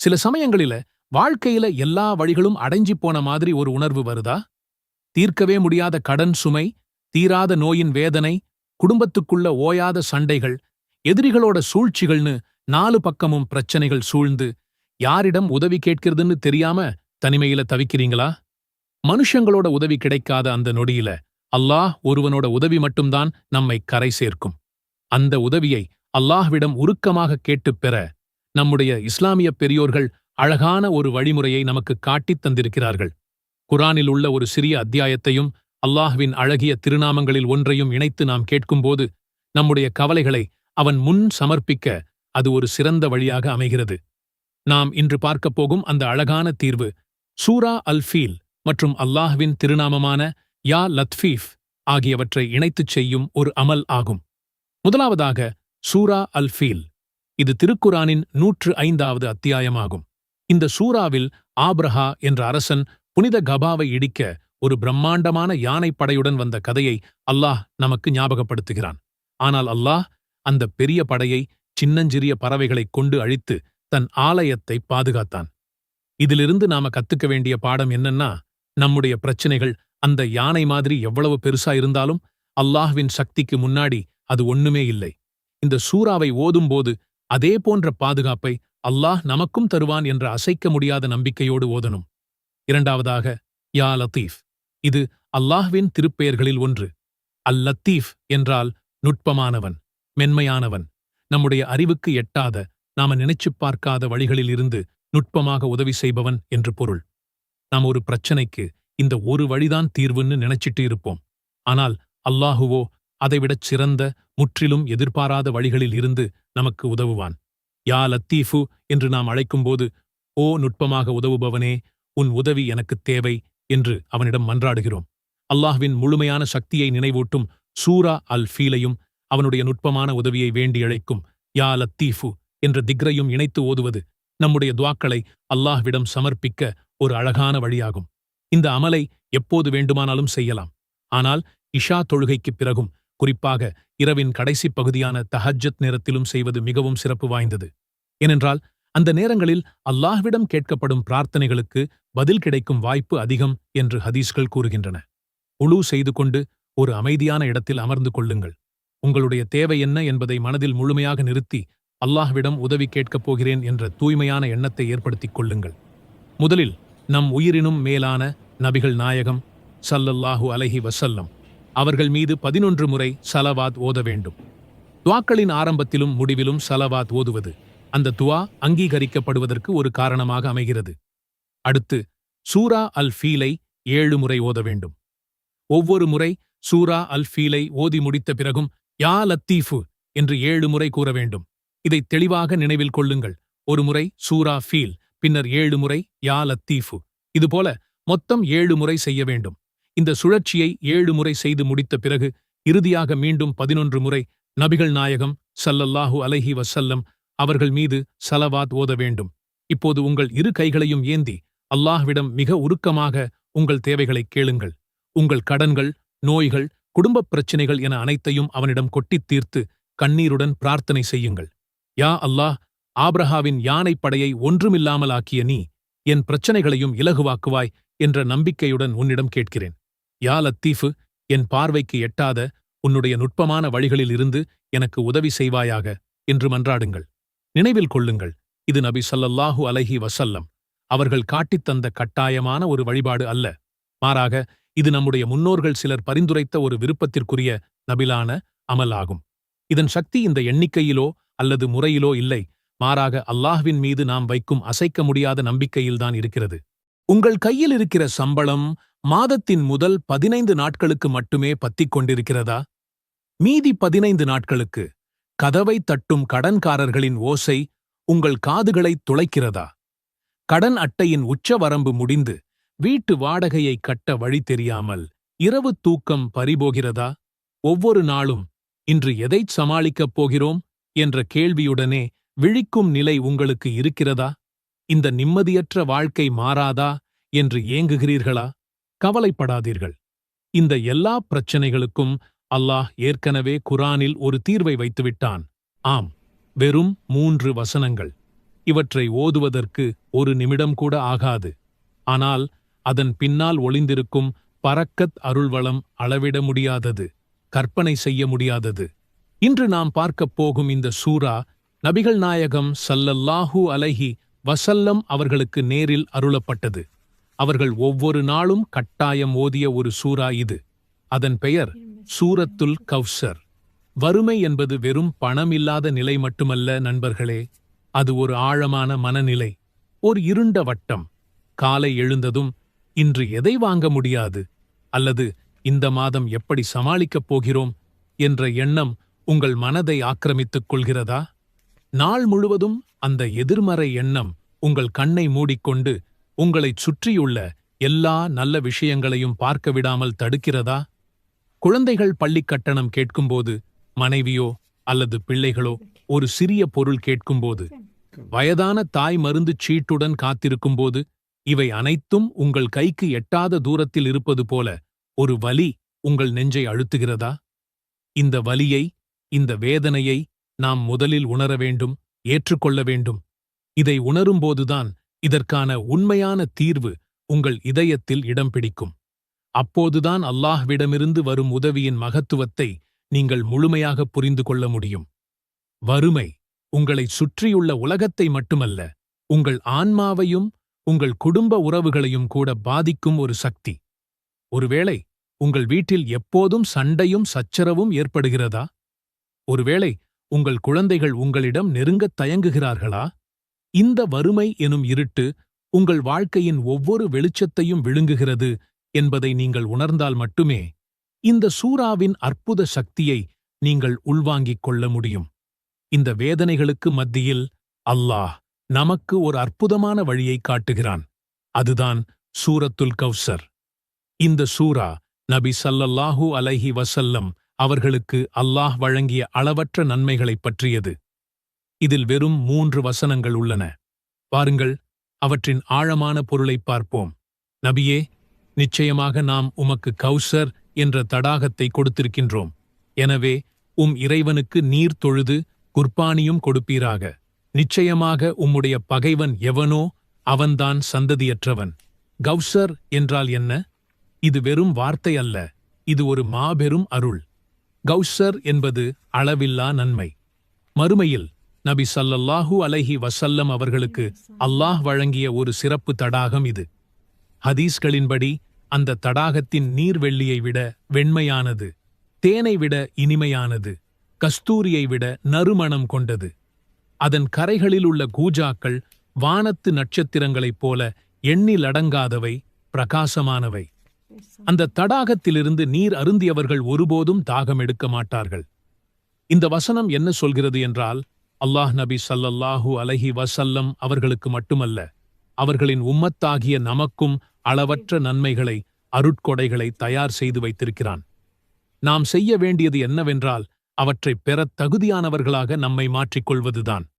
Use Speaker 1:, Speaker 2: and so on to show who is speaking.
Speaker 1: சில சமயங்களில வாழ்க்கையில எல்லா வழிகளும் அடைஞ்சி போன மாதிரி ஒரு உணர்வு வருதா? தீர்க்கவே முடியாத கடன் சுமை, தீராத நோயின் வேதனை, குடும்பத்துக்குள்ள ஓயாத சண்டைகள், எதிரிகளோட சூழ்ச்சிகள்னு 4 பக்கமும் பிரச்சனைகள் சூழ்ந்து யாரிடம் உதவி கேட்கிறதுன்னு தெரியாம தனிமையில தவிக்கிறீங்களா? மனுஷங்களோட உதவி கிடைக்காத அந்த நொடியில அல்லாஹ் ஒருவனோட உதவி மட்டும்தான் நம்மை கரை சேர்க்கும். அந்த உதவியை அல்லாஹ்விடம் உருக்கமாக கேட்டுப் பெற நம்முடைய இஸ்லாமிய பெரியோர்கள் அழகான ஒரு வழிமுறையை நமக்கு காட்டித் தந்திருக்கிறார்கள். குரானில் உள்ள ஒரு சிறிய அத்தியாயத்தையும் அல்லாஹ்வின் அழகிய திருநாமங்களில் ஒன்றையும் இணைத்து நாம் கேட்கும்போது நம்முடைய கவலைகளை அவன் முன் சமர்ப்பிக்க அது ஒரு சிறந்த வழியாக அமைகிறது. நாம் இன்று பார்க்கப் போகும் அந்த அழகான தீர்வு சூரா அல்-ஃபீல் மற்றும் அல்லாஹ்வின் திருநாமமான யா லத்ஃபீஃப் ஆகியவற்றை இணைத்துச் செய்யும் ஒரு அமல் ஆகும். முதலாவதாக சூரா அல்-ஃபீல். இது திருக்குரானின் 105வது அத்தியாயமாகும். இந்த சூராவில் ஆப்ரஹா என்ற அரசன் புனித கபாவை இடிக்க ஒரு பிரம்மாண்டமான யானைப்படையுடன் வந்த கதையை அல்லாஹ் நமக்கு ஞாபகப்படுத்துகிறான். ஆனால் அல்லாஹ் அந்த பெரிய படையை சின்னஞ்சிறிய பறவைகளைக் கொண்டு அழித்து தன் ஆலயத்தை பாதுகாத்தான். இதிலிருந்து நாம கத்துக்க வேண்டிய பாடம் என்னன்னா, நம்முடைய பிரச்சனைகள் அந்த யானை மாதிரி எவ்வளவு பெருசா இருந்தாலும் அல்லாஹ்வின் சக்திக்கு முன்னாடி அது ஒண்ணுமே இல்லை. இந்த சூராவை ஓதும்போது அதே போன்ற பாதுகாப்பை அல்லாஹ் நமக்கும் தருவான் என்ற அசைக்க முடியாத நம்பிக்கையோடு ஓதணும். இரண்டாவதாக யா லத்தீஃப். இது அல்லாஹ்வின் திருப்பெயர்களில் ஒன்று. அல் லத்தீஃப் என்றால் நுட்பமானவன், மென்மையானவன், நம்முடைய அறிவுக்கு எட்டாத, நாம நினைச்சுப் பார்க்காத வழிகளில் இருந்து நுட்பமாக உதவி செய்பவன் என்று பொருள். நாம் ஒரு பிரச்சனைக்கு இந்த ஒரு வழிதான் தீர்வுன்னு நினைச்சிட்டு இருப்போம். ஆனால் அல்லாஹுவோ அதைவிடச் சிறந்த, முற்றிலும் எதிர்பாராத வழிகளில் இருந்து நமக்கு உதவுவான். யா லத்தீஃபு என்று நாம் அழைக்கும்போது, ஓ நுட்பமாக உதவுபவனே, உன் உதவி எனக்குத் தேவை என்று அவனிடம் மன்றாடுகிறோம். அல்லாஹ்வின் முழுமையான சக்தியை நினைவூட்டும் சூரா அல்-ஃபீலையும் அவனுடைய நுட்பமான உதவியை வேண்டி அழைக்கும் யா லத்தீஃபு என்ற திக்ரையும் இணைத்து ஓதுவது நம்முடைய துஆக்களை அல்லாஹ்விடம் சமர்ப்பிக்க ஒரு அழகான வழியாகும். இந்த அமலை எப்போது வேண்டுமானாலும் செய்யலாம். ஆனால் இஷா தொழுகைக்குப் பிறகும், குறிப்பாக இரவின் கடைசிப் பகுதியான தஹஜ்ஜத் நேரத்திலும் செய்வது மிகவும் சிறப்பு வாய்ந்தது. ஏனென்றால் அந்த நேரங்களில் அல்லாஹ்விடம் கேட்கப்படும் பிரார்த்தனைகளுக்கு பதில் கிடைக்கும் வாய்ப்பு அதிகம் என்று ஹதீஸ்கள் கூறுகின்றன. உளூ செய்து கொண்டு ஒரு அமைதியான இடத்தில் அமர்ந்து கொள்ளுங்கள். உங்களுடைய தேவை என்ன என்பதை மனதில் முழுமையாக நிறுத்தி அல்லாஹ்விடம் உதவி கேட்கப் போகிறேன் என்ற தூய்மையான எண்ணத்தை ஏற்படுத்திக் கொள்ளுங்கள். முதலில் நம் உயிரினும் மேலான நபிகள் நாயகம் ஸல்லல்லாஹு அலைஹி வஸல்லம் அவர்கள் மீது 11 முறை ஸலவாத் ஓத வேண்டும். துஆக்களின் ஆரம்பத்திலும் முடிவிலும் ஸலவாத் ஓதுவது அந்த துஆ அங்கீகரிக்கப்படுவதற்கு ஒரு காரணமாக அமைகிறது. அடுத்து சூரா அல்-ஃபீலை 7 முறை ஓத வேண்டும். ஒவ்வொரு முறை சூரா அல்-ஃபீலை ஓதி முடித்த பிறகும் யா லத்தீஃபு என்று 7 முறை கூற வேண்டும். இதை தெளிவாக நினைவில் கொள்ளுங்கள். ஒரு முறை சூரா ஃபீல், பின்னர் 7 முறை யா லத்தீஃபு. இதுபோல மொத்தம் 7 முறை செய்ய வேண்டும். இந்த சுழற்சியை 7 முறை செய்து முடித்த பிறகு இறுதியாக மீண்டும் 11 முறை நபிகள் நாயகம் ஸல்லல்லாஹு அலைஹி வஸல்லம் அவர்கள் மீது ஸலவாத் ஓத வேண்டும். இப்போது உங்கள் இரு கைகளையும் ஏந்தி அல்லாஹ்விடம் மிக உருக்கமாக உங்கள் தேவைகளைக் கேளுங்கள். உங்கள் கடன்கள், நோய்கள், குடும்பப் பிரச்சினைகள் என அனைத்தையும் அவனிடம் கொட்டித் தீர்த்து கண்ணீருடன் பிரார்த்தனை செய்யுங்கள். யா அல்லாஹ், ஆப்ரஹாவின் யானைப் படையை ஒன்றுமில்லாமல் ஆக்கிய நீ என் பிரச்சனைகளையும் இலகுவாக்குவாய் என்ற நம்பிக்கையுடன் உன்னிடம் கேட்கிறேன். யா லத்தீஃபு, என் பார்வைக்கு எட்டாத உன்னுடைய நுட்பமான வழிகளில் இருந்து எனக்கு உதவி செய்வாயாக என்று மன்றாடுங்கள். நினைவில் கொள்ளுங்கள், இது நபி ஸல்லல்லாஹு அலைஹி வஸல்லம் அவர்கள் காட்டித் தந்த கட்டாயமான ஒரு வழிபாடு அல்ல. மாறாக இது நம்முடைய முன்னோர்கள் சிலர் பரிந்துரைத்த ஒரு விருப்பத்திற்குரிய நபிலான அமல் ஆகும். இதன் சக்தி இந்த எண்ணிக்கையிலோ அல்லது முறையிலோ இல்லை, மாறாக அல்லாஹ்வின் மீது நாம் வைக்கும் அசைக்க முடியாத நம்பிக்கையில்தான் இருக்கிறது. உங்கள் கையில் இருக்கிற சம்பளம் மாதத்தின் முதல் 15 நாட்களுக்கு மட்டுமே பத்திக் கொண்டிருக்கிறதா? மீதி 15 நாட்களுக்கு கதவை தட்டும் கடன்காரர்களின் ஓசை உங்கள் காதுகளைத் துளைக்கிறதா? கடன் அட்டையின் உச்சவரம்பு முடிந்து வீட்டு வாடகையை கட்ட வழி தெரியாமல் இரவு தூக்கம் பறிபோகிறதா? ஒவ்வொரு நாளும் இன்று எதைச் சமாளிக்கப் போகிறோம் என்ற கேள்வியுடனே விழிக்கும் நிலை உங்களுக்கு இருக்கிறதா? இந்த நிம்மதியற்ற வாழ்க்கை மாறாதா என்று ஏங்குகிறீர்களா? கவலைப்படாதீர்கள். இந்த எல்லா பிரச்சனைகளுக்கும் அல்லாஹ் ஏற்கனவே குரானில் ஒரு தீர்வை வைத்துவிட்டான். ஆம், வெறும் 3 வசனங்கள். இவற்றை ஓதுவதற்கு ஒரு நிமிடம் கூட ஆகாது. ஆனால் அதன் பின்னால் ஒளிந்திருக்கும் பரக்கத் அருள்வளம் அளவிட முடியாதது, கற்பனை செய்ய முடியாதது. இன்று நாம் பார்க்கப் போகும் இந்த சூரா நபிகள் நாயகம் ஸல்லல்லாஹு அலைஹி வஸல்லம் அவர்களுக்கு நேரில் அருளப்பட்டது. அவர்கள் ஒவ்வொரு நாளும் கட்டாயம் ஓதிய ஒரு சூரா இது. அதன் பெயர் சூரத்துல் கௌசர். வறுமை என்பது வெறும் பணமில்லாத நிலை மட்டுமல்ல நண்பர்களே, அது ஒரு ஆழமான மனநிலை, ஒரு இருண்ட வட்டம். காலை எழுந்ததும் இன்று எதை வாங்க முடியாது, அல்லது இந்த மாதம் எப்படி சமாளிக்கப் போகிறோம் என்ற எண்ணம் உங்கள் மனதை ஆக்கிரமித்துக் கொள்கிறதா? நாள் முழுவதும் அந்த எதிர்மறை எண்ணம் உங்கள் கண்ணை மூடிக்கொண்டு உங்களைச் சுற்றியுள்ள எல்லா நல்ல விஷயங்களையும் பார்க்க விடாமல் தடுக்கிறதா? குழந்தைகள் பள்ளிக் கட்டணம் கேட்கும்போது, மனைவியோ அல்லது பிள்ளைகளோ ஒரு சிறிய பொருள் கேட்கும்போது, வயதான தாய் மருந்துச் சீட்டுடன் காத்திருக்கும்போது, இவை அனைத்தும் உங்கள் கைக்கு எட்டாத தூரத்தில் இருப்பது போல ஒரு வலி உங்கள் நெஞ்சை அழுத்துகிறதா? இந்த வலியை, இந்த வேதனையை நாம் முதலில் உணர வேண்டும், ஏற்றுக்கொள்ள வேண்டும். இதை உணரும்போதுதான் இதற்கான உண்மையான தீர்வு உங்கள் இதயத்தில் இடம் பிடிக்கும். அப்போதுதான் அல்லாஹ்விடமிருந்து வரும் உதவியின் மகத்துவத்தை நீங்கள் முழுமையாக புரிந்து கொள்ள முடியும். வறுமை உங்களைச் சுற்றியுள்ள உலகத்தை மட்டுமல்ல, உங்கள் ஆன்மாவையும் உங்கள் குடும்ப உறவுகளையும் கூட பாதிக்கும் ஒரு சக்தி. ஒருவேளை உங்கள் வீட்டில் எப்போதும் சண்டையும் சச்சரவும் ஏற்படுகிறதா? ஒருவேளை உங்கள் குழந்தைகள் உங்களிடம் நெருங்கத் தயங்குகிறார்களா? இந்த வறுமை எனும் இருட்டு உங்கள் வாழ்க்கையின் ஒவ்வொரு வெளிச்சத்தையும் விழுங்குகிறது என்பதை நீங்கள் உணர்ந்தால் மட்டுமே இந்த சூராவின் அற்புத சக்தியை நீங்கள் உள்வாங்கிக் கொள்ள முடியும். இந்த வேதனைகளுக்கு மத்தியில் அல்லாஹ் நமக்கு ஒரு அற்புதமான வழியை காட்டுகிறான். அதுதான் சூரத்துல் கௌசர். இந்த சூரா நபி ஸல்லல்லாஹு அலைஹி வஸல்லம் அவர்களுக்கு அல்லாஹ் வழங்கிய அளவற்ற நன்மைகளைப் பற்றியது. இதில் வெறும் 3 வசனங்கள் உள்ளன. பாருங்கள், அவற்றின் ஆழமான பொருளைப் பார்ப்போம். நபியே, நிச்சயமாக நாம் உமக்கு கௌசர் என்ற தடாகத்தை கொடுத்திருக்கின்றோம். எனவே இறைவனுக்கு நீர் தொழுது குர்பானியும் கொடுப்பீராக. நிச்சயமாக உம்முடைய பகைவன் எவனோ அவன்தான் சந்ததியற்றவன். கௌசர் என்றால் என்ன? இது வெறும் வார்த்தை அல்ல, இது ஒரு மாபெரும் அருள். கௌசர் என்பது அளவில்லா நன்மை. மறுமையில் நபி ஸல்லல்லாஹு அலைஹி வஸல்லம் அவர்களுக்கு அல்லாஹ் வழங்கிய ஒரு சிறப்பு தடாகம் இது. ஹதீஸ்களின்படி அந்த தடாகத்தின் நீர் வெள்ளியை விட வெண்மையானது, தேனை விட இனிமையானது, கஸ்தூரியை விட நறுமணம் கொண்டது. அதன் கரைகளில் உள்ள கூஜாக்கள் வானத்து நட்சத்திரங்களைப் போல எண்ணிலடங்காதவை, பிரகாசமானவை. அந்த தடாகத்திலிருந்து நீர் அருந்தியவர்கள் ஒருபோதும் தாகம் எடுக்க மாட்டார்கள். இந்த வசனம் என்ன சொல்கிறது என்றால், அல்லாஹ் நபி ஸல்லல்லாஹு அலைஹி வஸல்லம் அவர்களுக்கு மட்டுமல்ல, அவர்களின் உம்மத்தாகிய நமக்கும் அளவற்ற நன்மைகளை, அருட்கொடைகளை தயார் செய்து வைத்திருக்கிறான். நாம் செய்ய வேண்டியது என்னவென்றால், அவற்றைப் பெறத் தகுதியானவர்களாக நம்மை மாற்றிக்கொள்வதுதான்.